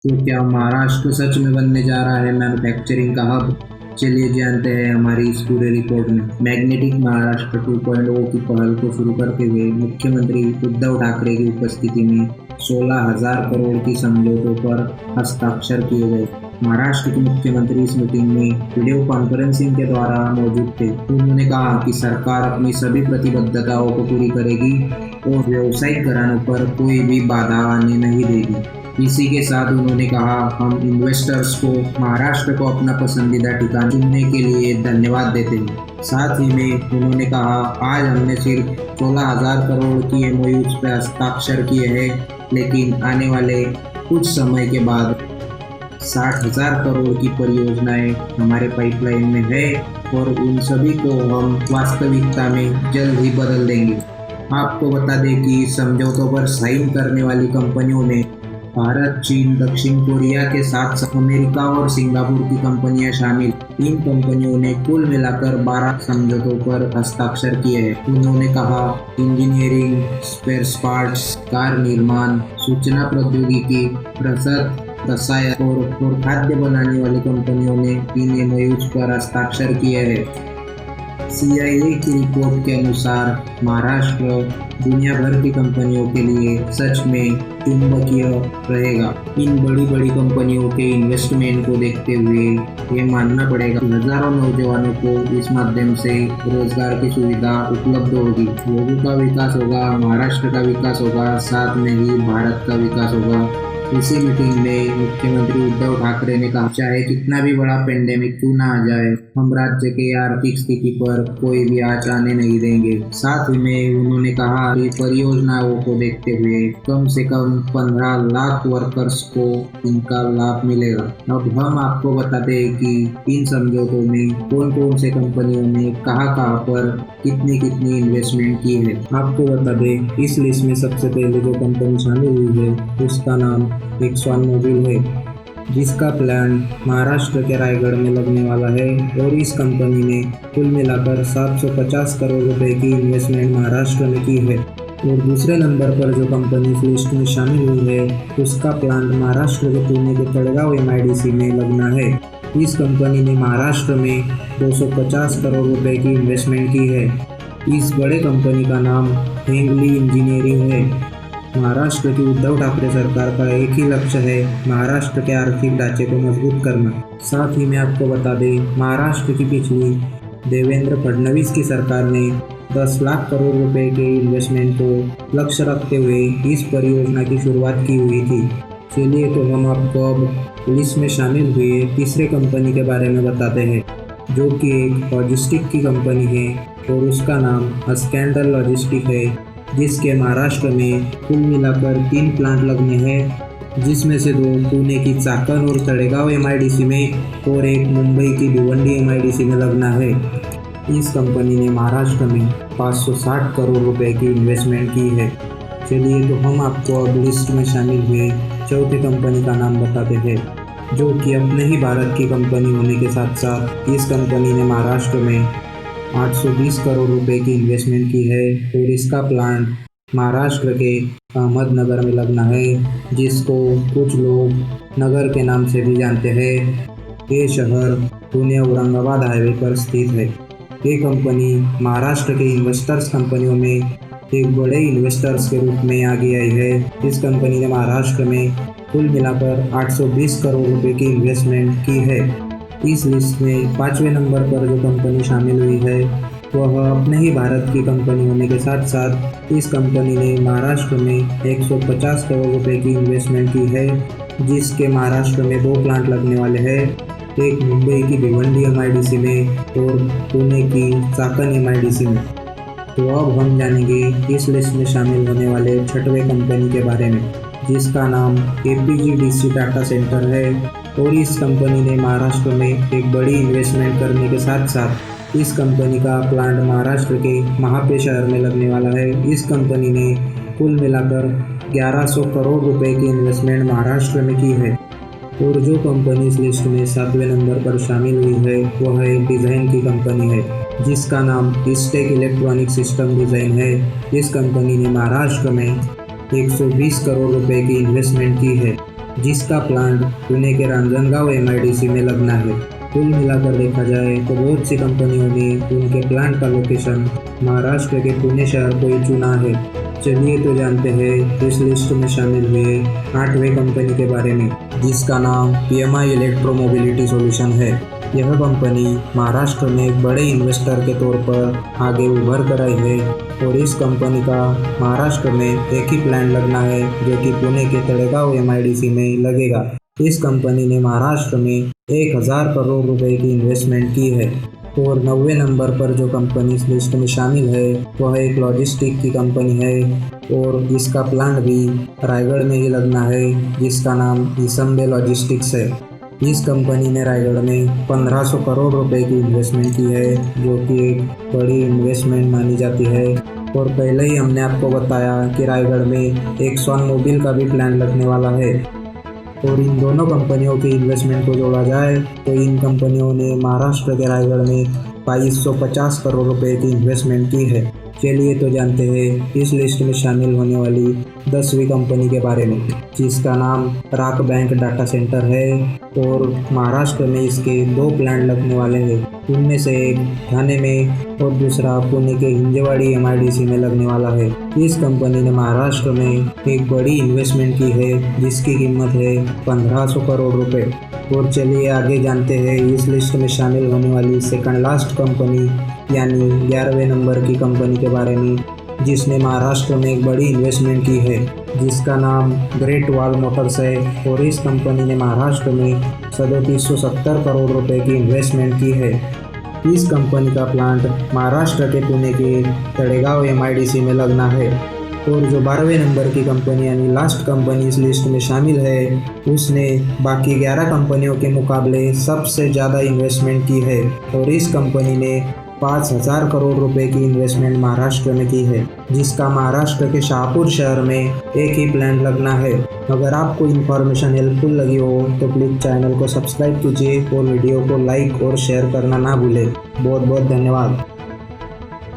तो क्या महाराष्ट्र सच में बनने जा रहा है मैन्युफैक्चरिंग का हब? चलिए जानते हैं हमारी इस पूरे रिपोर्ट में। मैग्नेटिक महाराष्ट्र 2.0 की पहल को शुरू करते हुए मुख्यमंत्री उद्धव ठाकरे की उपस्थिति में 16,000 करोड़ की समझौतों पर हस्ताक्षर किए गए। महाराष्ट्र के मुख्यमंत्री इस मीटिंग में वीडियो कॉन्फ्रेंसिंग के द्वारा मौजूद थे। उन्होंने कहा कि सरकार अपनी सभी प्रतिबद्धताओं को पूरी करेगी और व्यावसायिक घरानों पर कोई भी बाधा आने नहीं देगी। इसी के साथ उन्होंने कहा, हम इन्वेस्टर्स को महाराष्ट्र को अपना पसंदीदा ठिकाना चुनने के लिए धन्यवाद देते हैं। साथ ही में उन्होंने कहा, आज हमने सिर्फ 16,000 करोड़ की एमओयूज पर हस्ताक्षर किए हैं, लेकिन आने वाले कुछ समय के बाद 60,000 करोड़ की परियोजनाएं हमारे पाइपलाइन में है और उन सभी को हम वास्तविकता में जल्द ही बदल देंगे। आपको बता दें कि समझौतों पर साइन करने वाली कंपनियों में भारत, चीन, दक्षिण कोरिया के साथ अमेरिका और सिंगापुर की कंपनियां शामिल। इन कंपनियों ने कुल मिलाकर 12 समझौतों पर हस्ताक्षर किए हैं। उन्होंने कहा, इंजीनियरिंग, स्पेयर पार्ट्स, कार निर्माण, सूचना प्रौद्योगिकी, रसद, रसायन और खाद्य बनाने वाली कंपनियों ने इन एमओयूज पर हस्ताक्षर किए हैं। CIA की रिपोर्ट के अनुसार महाराष्ट्र दुनिया भर की कंपनियों के लिए सच में चुंबकीय रहेगा। इन बड़ी बड़ी कंपनियों के इन्वेस्टमेंट को देखते हुए ये मानना पड़ेगा कि हजारों नौजवानों को इस माध्यम से रोजगार की सुविधा उपलब्ध होगी। लोगों का विकास होगा, महाराष्ट्र का विकास होगा, साथ में ही भारत का विकास होगा। इसी मीटिंग में मुख्यमंत्री उद्धव ठाकरे ने कहा, चाहे कितना भी बड़ा पेंडेमिक क्यों ना आ जाए, हम राज्य के आर्थिक स्थिति पर कोई भी आँच आने नहीं देंगे। साथ ही में उन्होंने कहा कि परियोजनाओं को देखते हुए कम से कम 15 लाख वर्कर्स को इनका लाभ मिलेगा। अब हम आपको बता दें कि इन समझौतों में कौन कौन से कंपनियों ने कहाँ पर कितनी कितनी इन्वेस्टमेंट की है। आपको बता दें, इस लिस्ट में सबसे पहले जो कंपनी शामिल हुई है उसका नाम एक्सॉन मोबिल है, जिसका प्लांट महाराष्ट्र के रायगढ़ में लगने वाला है और इस कंपनी ने कुल मिलाकर 750 करोड़ रुपए की इन्वेस्टमेंट महाराष्ट्र में की है। और दूसरे नंबर पर जो कंपनी इस लिस्ट में शामिल हुई है उसका प्लांट महाराष्ट्र के पुणे के तड़गांव MIDC में लगना है। इस कंपनी ने महाराष्ट्र में 250 करोड़ रुपए की इन्वेस्टमेंट की है। इस बड़े कंपनी का नाम हेंगली इंजीनियरिंग है। महाराष्ट्र की उद्धव ठाकरे सरकार का एक ही लक्ष्य है, महाराष्ट्र के आर्थिक ढांचे को मजबूत करना। साथ ही में आपको बता दें, महाराष्ट्र की पिछली देवेंद्र फडणवीस की सरकार ने 10 लाख करोड़ रुपए के इन्वेस्टमेंट को लक्ष्य रखते हुए इस परियोजना की शुरुआत की हुई थी। चलिए तो हम आपको अब लिस्ट में शामिल हुए तीसरे कंपनी के बारे में बताते हैं, जो कि एक लॉजिस्टिक की कंपनी है और उसका नाम स्कैंडल लॉजिस्टिक है, जिसके महाराष्ट्र में कुल मिलाकर 3 प्लांट लगने हैं, जिसमें से 2 पुणे की चाकण और तड़ेगांव MIDC में और एक मुंबई की भिवंडी MIDC में लगना है। इस कंपनी ने महाराष्ट्र में 560 करोड़ रुपए की इन्वेस्टमेंट की है। चलिए तो हम आपको अब लिस्ट में शामिल हुए चौथे कंपनी का नाम बताते हैं, जो कि अपने ही भारत की कंपनी होने के साथ साथ इस कंपनी ने महाराष्ट्र में 820 करोड़ रुपए की इन्वेस्टमेंट की है और इसका प्लांट महाराष्ट्र के अहमदनगर में लगना है, जिसको कुछ लोग नगर के नाम से भी जानते हैं। ये शहर पुणे औरंगाबाद हाईवे पर स्थित है। ये कंपनी महाराष्ट्र के इन्वेस्टर्स कंपनियों में एक बड़े इन्वेस्टर्स के रूप में आगे आई है। इस कंपनी ने महाराष्ट्र में कुल मिलाकर 820 करोड़ रुपए की इन्वेस्टमेंट की है। इस लिस्ट में 5वें नंबर पर जो कंपनी शामिल हुई है वह अपने ही भारत की कंपनी होने के साथ साथ इस कंपनी ने महाराष्ट्र में 150 करोड़ रुपए की इन्वेस्टमेंट की है, जिसके महाराष्ट्र में 2 प्लांट लगने वाले हैं, एक मुंबई की भिवंडी MIDC में और पुणे की चाकण MIDC में। तो अब हम जानेंगे इस लिस्ट में शामिल होने वाले 6वें कंपनी के बारे में, जिसका नाम APGDC टाटा सेंटर है और इस कंपनी ने महाराष्ट्र में एक बड़ी इन्वेस्टमेंट करने के साथ साथ इस कंपनी का प्लांट महाराष्ट्र के महापे शहर में लगने वाला है। इस कंपनी ने कुल मिलाकर 1100 करोड़ रुपए की इन्वेस्टमेंट महाराष्ट्र में की है। और जो कंपनी इस लिस्ट में 7वें नंबर पर शामिल हुई है वह एक डिज़ाइन की कंपनी है, जिसका नाम ईस्टेक इलेक्ट्रॉनिक सिस्टम डिज़ाइन है। इस कंपनी ने महाराष्ट्र में 120 करोड़ रुपए की इन्वेस्टमेंट की है। जिसका प्लांट पुणे के रांजणगांव MIDC में लगना है। कुल मिलाकर देखा जाए तो बहुत सी कंपनियों ने उनके प्लांट का लोकेशन महाराष्ट्र के पुणे शहर को ही चुना है। चलिए तो जानते हैं इस लिस्ट में शामिल हुए 8वें कंपनी के बारे में, जिसका नाम PMI इलेक्ट्रो मोबिलिटी सॉल्यूशन है। यह कंपनी महाराष्ट्र में एक बड़े इन्वेस्टर के तौर पर आगे उभर कर आई है और इस कंपनी का महाराष्ट्र में एक ही प्लांट लगना है जो कि पुणे के तळेगाव MIDC में लगेगा। इस कंपनी ने महाराष्ट्र में 1000 करोड़ रुपए की इन्वेस्टमेंट की है और 90वें नंबर पर जो कंपनी इस लिस्ट में शामिल है वह एक लॉजिस्टिक की कंपनी है और इसका प्लांट भी रायगढ़ में ही लगना है, जिसका नाम ईसंबे लॉजिस्टिक्स है। इस कंपनी ने रायगढ़ में 1500 करोड़ रुपए की इन्वेस्टमेंट की है, जो कि एक बड़ी इन्वेस्टमेंट मानी जाती है। और पहले ही हमने आपको बताया कि रायगढ़ में एक्सॉन मोबिल का भी प्लांट लगने वाला है और इन दोनों कंपनियों की इन्वेस्टमेंट को जोड़ा जाए तो इन कंपनियों ने महाराष्ट्र के रायगढ़ में 2250 करोड़ रुपए की इन्वेस्टमेंट की है। चलिए तो जानते हैं इस लिस्ट में शामिल होने वाली 10वीं कंपनी के बारे में, जिसका नाम राक बैंक डाटा सेंटर है और महाराष्ट्र में इसके 2 प्लांट लगने वाले हैं। उनमें से एक ठाणे में और दूसरा पुणे के हिंजवाड़ी MIDC में लगने वाला है। इस कंपनी ने महाराष्ट्र में एक बड़ी इन्वेस्टमेंट की है जिसकी कीमत है 1500 करोड़ रुपए। और चलिए आगे जानते हैं इस लिस्ट में शामिल होने वाली सेकंड लास्ट कंपनी यानी 11वें नंबर की कंपनी के बारे में, जिसने महाराष्ट्र में एक बड़ी इन्वेस्टमेंट की है, जिसका नाम ग्रेट वॉल मोटर्स है और इस कंपनी ने महाराष्ट्र में 3770 करोड़ रुपए की इन्वेस्टमेंट की है। इस कंपनी का प्लांट महाराष्ट्र के पुणे के तळेगाव MIDC में लगना है और जो 12वें नंबर की कंपनी यानी लास्ट कंपनी इस लिस्ट में शामिल है उसने बाकी 11 कंपनियों के मुकाबले सबसे ज़्यादा इन्वेस्टमेंट की है और इस कंपनी ने 5000 करोड़ रुपए की इन्वेस्टमेंट महाराष्ट्र में की है, जिसका महाराष्ट्र के शाहपुर शहर में एक ही प्लांट लगना है। अगर आपको इन्फॉर्मेशन हेल्पफुल लगी हो तो प्लीज़ चैनल को सब्सक्राइब कीजिए और वीडियो को लाइक और शेयर करना ना भूलें। बहुत बहुत धन्यवाद।